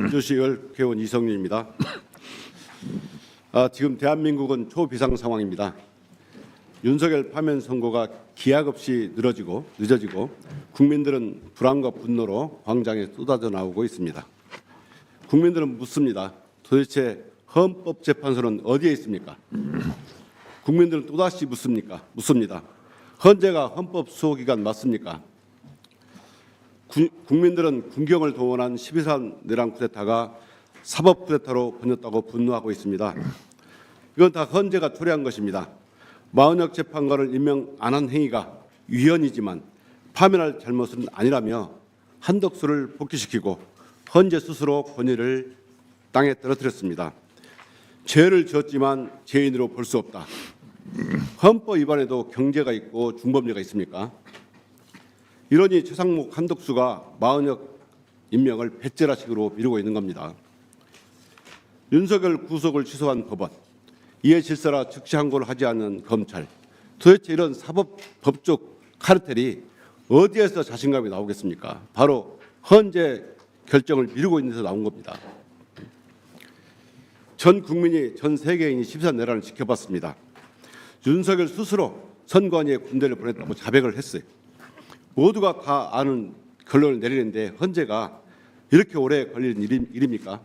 민주시의회 국회의원 이성윤입니다. 지금 대한민국은 초비상 상황입니다. 윤석열 파면 선고가 기약 없이 늦어지고 국민들은 불안과 분노로 광장에 쏟아져 나오고 있습니다. 국민들은 묻습니다. 도대체 헌법재판소는 어디에 있습니까? 국민들은 또다시 묻습니다. 헌재가 헌법 수호기관 맞습니까? 국민들은 군경을 동원한 12.3 내란 쿠데타가 사법 쿠데타로 번졌다고 분노하고 있습니다. 이건 다 헌재가 초래한 것입니다. 마은혁 재판관을 임명 안 한 행위가 위헌이지만 파면할 잘못은 아니라며 한덕수를 복귀시키고 헌재 스스로 권위를 땅에 떨어뜨렸습니다. 죄를 지었지만 죄인으로 볼 수 없다. 헌법 위반에도 경제가 있고 중범죄가 있습니까? 이러니 최상목 한덕수가 마은혁 임명을 배째라식으로 미루고 있는 겁니다. 윤석열 구속을 취소한 법원, 이해 질서라 즉시 항고를 하지 않는 검찰, 도대체 이런 법적 카르텔이 어디에서 자신감이 나오겠습니까? 바로 헌재 결정을 미루고 있는 데서 나온 겁니다. 전 국민이, 전 세계인이 13 내란을 지켜봤습니다. 윤석열 스스로 선관위에 군대를 보냈다고 자백을 했어요. 모두가 다 아는 결론을 내리는데 헌재가 이렇게 오래 걸리는 일입니까?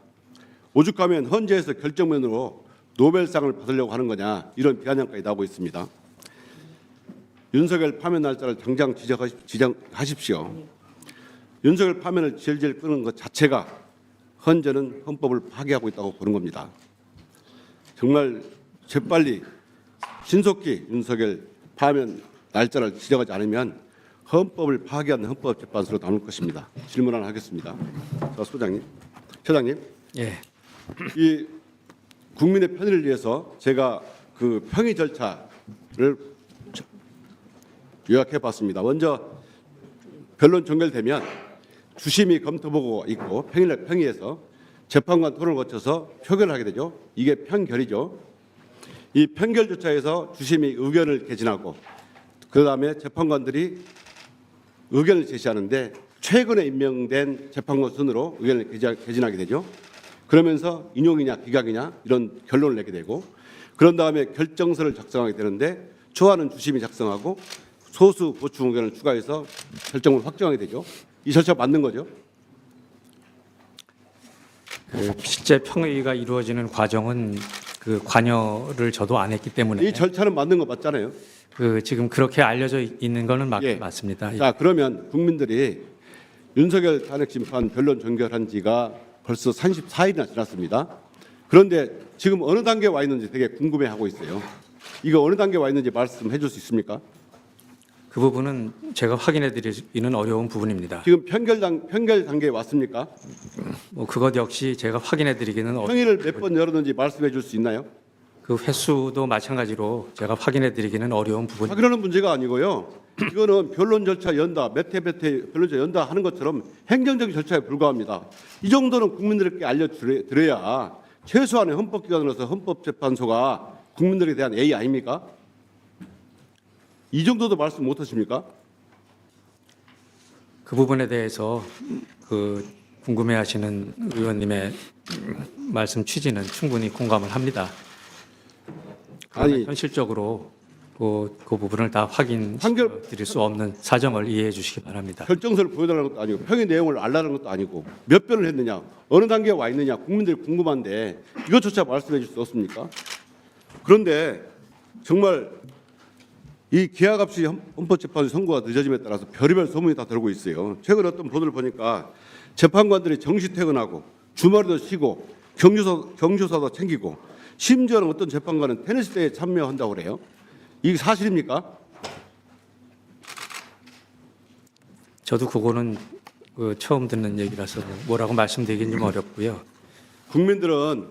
오죽하면 헌재에서 결정면으로 노벨상을 받으려고 하는 거냐, 이런 비아냥까지 나오고 있습니다. 윤석열 파면 날짜를 당장 지정하십시오. 윤석열 파면을 질질 끄는 것 자체가 헌재는 헌법을 파괴하고 있다고 보는 겁니다. 정말 재빨리 신속히 윤석열 파면 날짜를 지정하지 않으면 헌법을 파괴하는 헌법재판소로 남을 것입니다. 질문 하나 하겠습니다. 자, 처장님. 예. 이 국민의 편의를 위해서 제가 그 평의 절차를 요약해 봤습니다. 먼저 변론 종결되면 주심이 검토보고 있고 평의에서 재판관 토론을 거쳐서 표결을 하게 되죠. 이게 평결이죠. 이 평결 절차에서 주심이 의견을 개진하고 그다음에 재판관들이 의견을 제시하는데 최근에 임명된 재판관 순으로 의견을 개진하게 되죠. 그러면서 인용이냐 기각이냐 이런 결론을 내게 되고 그런 다음에 결정서를 작성하게 되는데 초안은 주심이 작성하고 소수 보충 의견을 추가해서 결정을 확정하게 되죠. 이 절차 맞는 거죠? 실제 평의가 이루어지는 과정은 그 관여를 저도 안 했기 때문에 이 절차는 맞는 거 맞잖아요. 지금 그렇게 알려져 있는 거는 예. 맞습니다. 자, 그러면 국민들이 윤석열 탄핵 심판 변론 종결한 지가 벌써 34일이나 지났습니다. 그런데 지금 어느 단계에 와 있는지 되게 궁금해하고 있어요. 이거 어느 단계에 와 있는지 말씀해 줄 수 있습니까? 그 부분은 제가 확인해 드리기는 어려운 부분입니다. 지금 평결 단계에 왔습니까? 그것 역시 제가 확인해 드리기는 평의를 몇 번 열었는지 말씀해 줄 수 있나요? 그 횟수도 마찬가지로 제가 확인해 드리기는 어려운 부분입니다. 확인하는 문제가 아니고요. 이거는 변론 절차 연다, 몇 회 변론 절차 연다 하는 것처럼 행정적인 절차에 불과합니다. 이 정도는 국민들께 알려드려야 최소한의 헌법기관으로서 헌법재판소가 국민들에 대한 예의 아닙니까? 이 정도도 말씀 못 하십니까? 그 부분에 대해서 그 궁금해하시는 의원님의 말씀 취지는 충분히 공감을 합니다. 그러나 아니, 현실적으로 그 부분을 다 확인 드릴 수 없는 사정을 이해해 주시기 바랍니다. 결정서를 보여달라는 것도 아니고 평의 내용을 알라는 것도 아니고 몇 변을 했느냐, 어느 단계에 와 있느냐 국민들이 궁금한데 이것조차 말씀해 줄 수 없습니까? 그런데 정말 이 기약 없이 헌법재판소 선고가 늦어짐에 따라서 별의별 소문이 다 돌고 있어요. 최근 어떤 보도를 보니까 재판관들이 정시 퇴근하고 주말에도 쉬고 경조사도 챙기고 심지어는 어떤 재판관은 테니스대회에 참여한다고 그래요. 이게 사실입니까? 저도 그거는 처음 듣는 얘기라서 뭐라고 말씀드리긴 좀 어렵고요. 국민들은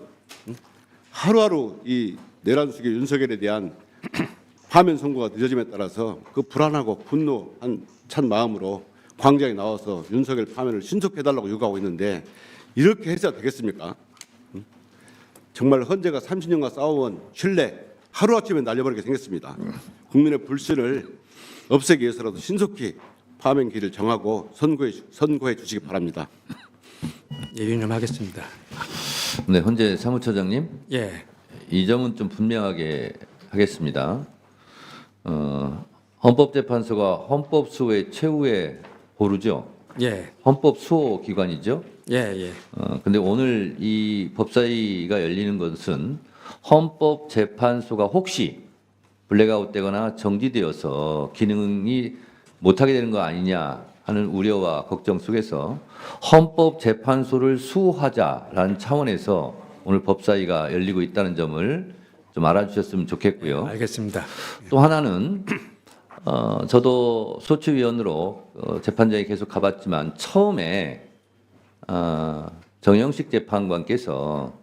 하루하루 이 내란 속의 윤석열에 대한 파면 선고가 늦어짐에 따라서 그 불안하고 분노한 찬 마음으로 광장에 나와서 윤석열 파면을 신속히 해달라고 요구하고 있는데 이렇게 해서야 되겠습니까? 정말 헌재가 30년간 쌓아온 신뢰 하루아침에 날려버리게 생겼습니다. 국민의 불신을 없애기 위해서라도 신속히 파면 길을 정하고 선고해 주시기 바랍니다. 얘기 좀 하겠습니다. 네, 헌재 사무처장님, 예, 이 점은 좀 분명하게 하겠습니다. 헌법재판소가 헌법 수호의 최후의 보루죠. 예, 헌법 수호 기관이죠. 예, 예. 근데 오늘 이 법사위가 열리는 것은 헌법재판소가 혹시 블랙아웃되거나 정지되어서 기능이 못하게 되는 거 아니냐 하는 우려와 걱정 속에서 헌법재판소를 수호하자라는 차원에서 오늘 법사위가 열리고 있다는 점을 좀 알아주셨으면 좋겠고요. 알겠습니다. 또 하나는 저도 소추위원으로 재판장에 계속 가봤지만 처음에 정영식 재판관께서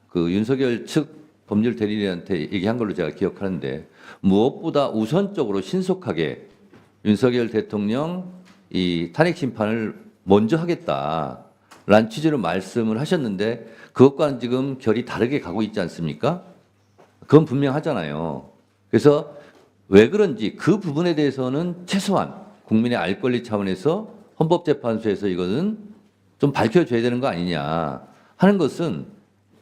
그 윤석열 측 법률 대리인한테 얘기한 걸로 제가 기억하는데 무엇보다 우선적으로 신속하게 윤석열 대통령 이 탄핵 심판을 먼저 하겠다라는 취지로 말씀을 하셨는데 그것과는 지금 결이 다르게 가고 있지 않습니까? 그건 분명하잖아요. 그래서 왜 그런지 그 부분에 대해서는 최소한 국민의 알 권리 차원에서 헌법재판소에서 이거는 좀 밝혀줘야 되는 거 아니냐 하는 것은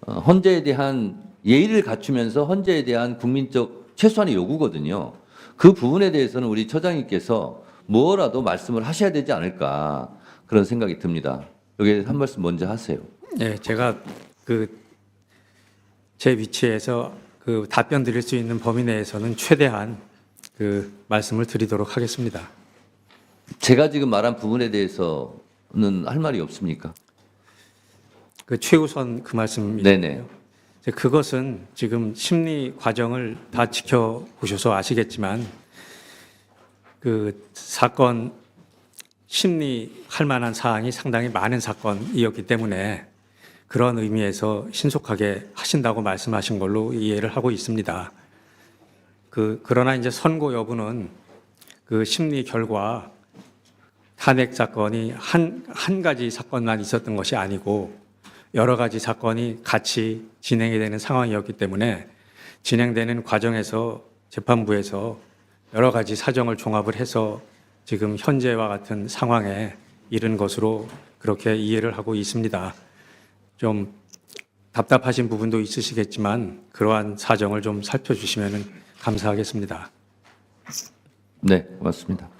헌재에 대한 예의를 갖추면서 헌재에 대한 국민적 최소한의 요구거든요. 그 부분에 대해서는 우리 처장님께서 뭐라도 말씀을 하셔야 되지 않을까 그런 생각이 듭니다. 여기에 한 말씀 먼저 하세요. 예, 제가 제 위치에서 답변 드릴 수 있는 범위 내에서는 최대한 말씀을 드리도록 하겠습니다. 제가 지금 말한 부분에 대해서는 할 말이 없습니까? 최우선 말씀이죠. 네네. 그것은 지금 심리 과정을 다 지켜보셔서 아시겠지만 사건 심리할 만한 사항이 상당히 많은 사건이었기 때문에 그런 의미에서 신속하게 하신다고 말씀하신 걸로 이해를 하고 있습니다. 그러나 이제 선고 여부는 심리 결과 탄핵 사건이 한 가지 사건만 있었던 것이 아니고 여러 가지 사건이 같이 진행이 되는 상황이었기 때문에 진행되는 과정에서 재판부에서 여러 가지 사정을 종합을 해서 지금 현재와 같은 상황에 이른 것으로 그렇게 이해를 하고 있습니다. 좀 답답하신 부분도 있으시겠지만 그러한 사정을 좀 살펴주시면 감사하겠습니다. 네, 고맙습니다.